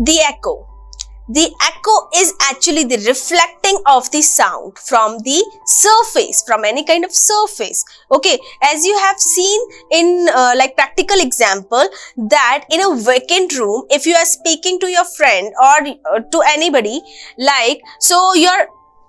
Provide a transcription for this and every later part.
The echo. The echo is actually the reflecting of the sound from the surface, from any kind of surface. Okay, as you have seen in like practical example, that in a vacant room, if you are speaking to your friend or to anybody, like, so you're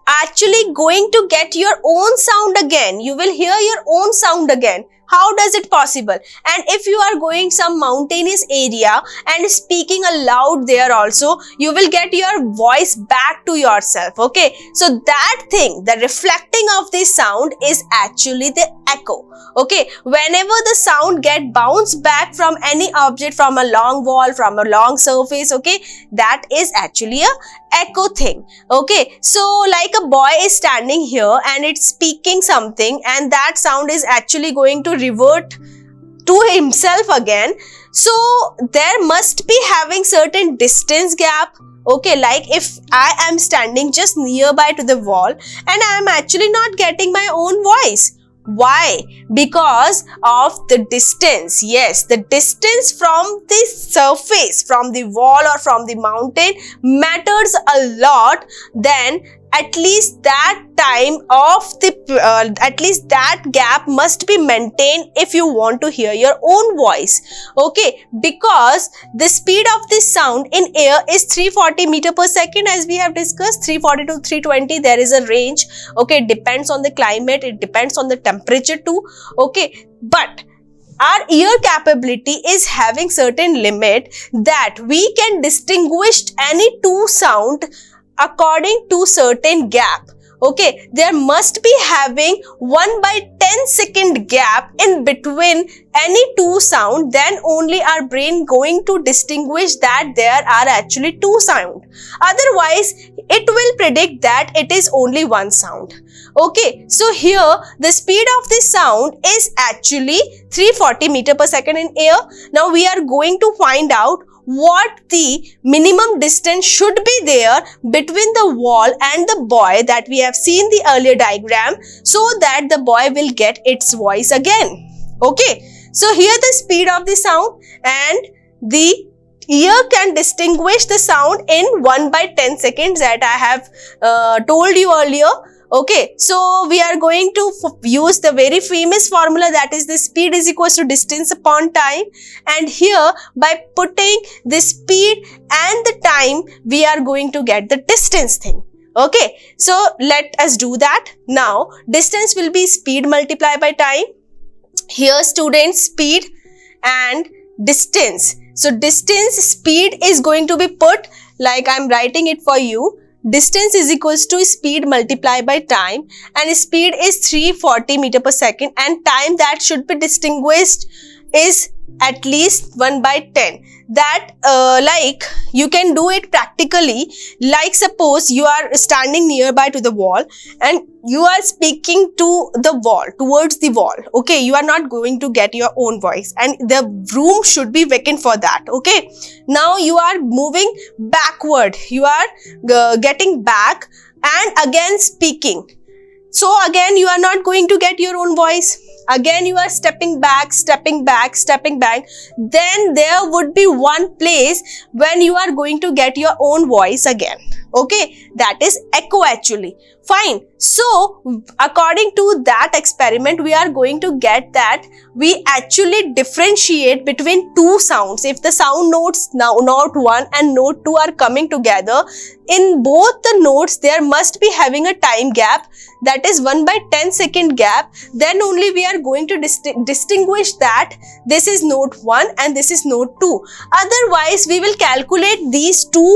actually going to get your own sound again. You will hear your own sound again. How does it possible? And if you are going some mountainous area and speaking aloud there also, you will get your voice back to yourself. Okay, so that thing, the reflecting of the sound is actually the echo. Okay, whenever the sound get bounced back from any object, from a long wall, from a long surface, okay, that is actually a echo thing. Okay, so like a boy is standing here and it's speaking something, and that sound is actually going to revert to himself again. So there must be having certain distance gap. Okay, like if I am standing just nearby to the wall and I am actually not getting my own voice. Why? Because of the distance. Yes, the distance from the surface, from the wall or from the mountain matters a lot. Then at least that time of the at least that gap must be maintained if you want to hear your own voice. Okay, because the speed of this sound in air is 340 meter per second, as we have discussed. 340 to 320, there is a range. Okay, it depends on the climate, it depends on the temperature too. Okay, but our ear capability is having certain limit that we can distinguish any two sound according to certain gap. Okay, there must be having 1/10 second gap in between any two sound, then only our brain going to distinguish that there are actually two sound. Otherwise, it will predict that it is only one sound. Okay, so here the speed of the sound is actually 340 meter per second in air. Now we are going to find out what the minimum distance should be there between the wall and the boy that we have seen the earlier diagram, so that the boy will get its voice again. Okay, so here the speed of the sound, and the ear can distinguish the sound in 1/10 seconds that I have told you earlier. Okay, so we are going to use the very famous formula, that is the speed is equals to distance upon time, and here by putting the speed and the time we are going to get the distance thing. Okay, so let us do that. Now distance will be speed multiplied by time. Here students, speed and distance. So distance, speed is going to be put like I am writing it for you. Distance is equals to speed multiplied by time, and speed is 340 meter per second, and time that should be distinguished is at least 1/10. That like you can do it practically. Like suppose you are standing nearby to the wall and you are speaking to the wall, towards the wall. Okay, you are not going to get your own voice, and the room should be vacant for that. Okay, now you are moving backward, you are getting back and again speaking. So again you are not going to get your own voice. Again you are stepping back, stepping back, stepping back. Then there would be one place when you are going to get your own voice again. Okay, that is echo actually. Fine. So according to that experiment, we are going to get that we actually differentiate between two sounds. If the sound notes, now note 1 and note 2 are coming together, in both the notes there must be having a time gap, that is 1/10 second gap. Then only we are going to distinguish that this is note 1 and this is note 2. Otherwise we will calculate these two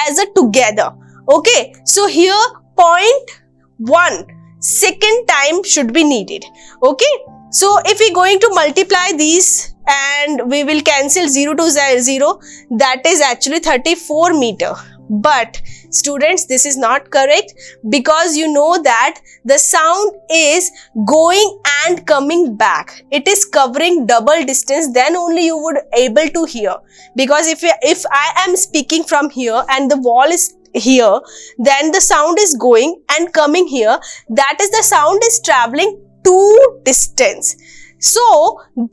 as a together. Okay, so here 0.1 second time should be needed. Okay, so if we going to multiply these and we will cancel 0 to 0, that is actually 34 meter. But students, this is not correct, because you know that the sound is going and coming back. It is covering double distance, then only you would able to hear. Because if I am speaking from here and the wall is here, then the sound is going and coming here, that is the sound is traveling to distance. So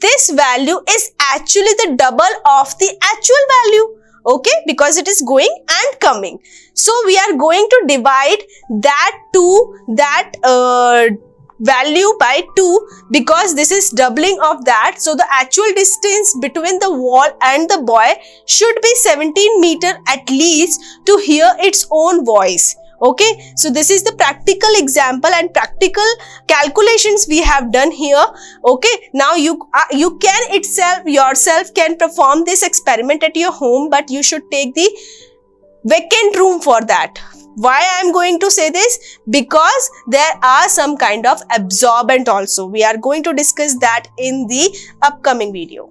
this value is actually the double of the actual value. okay, because it is going and coming. So we are going to divide that to that value by 2 because this is doubling of that. So the actual distance between the wall and the boy should be 17 meter at least to hear its own voice. Okay, so this is the practical example and practical calculations we have done here. Okay, now you can yourself can perform this experiment at your home, but you should take the vacant room for that. Why I am going to say this? Because there are some kind of absorbent also. We are going to discuss that in the upcoming video.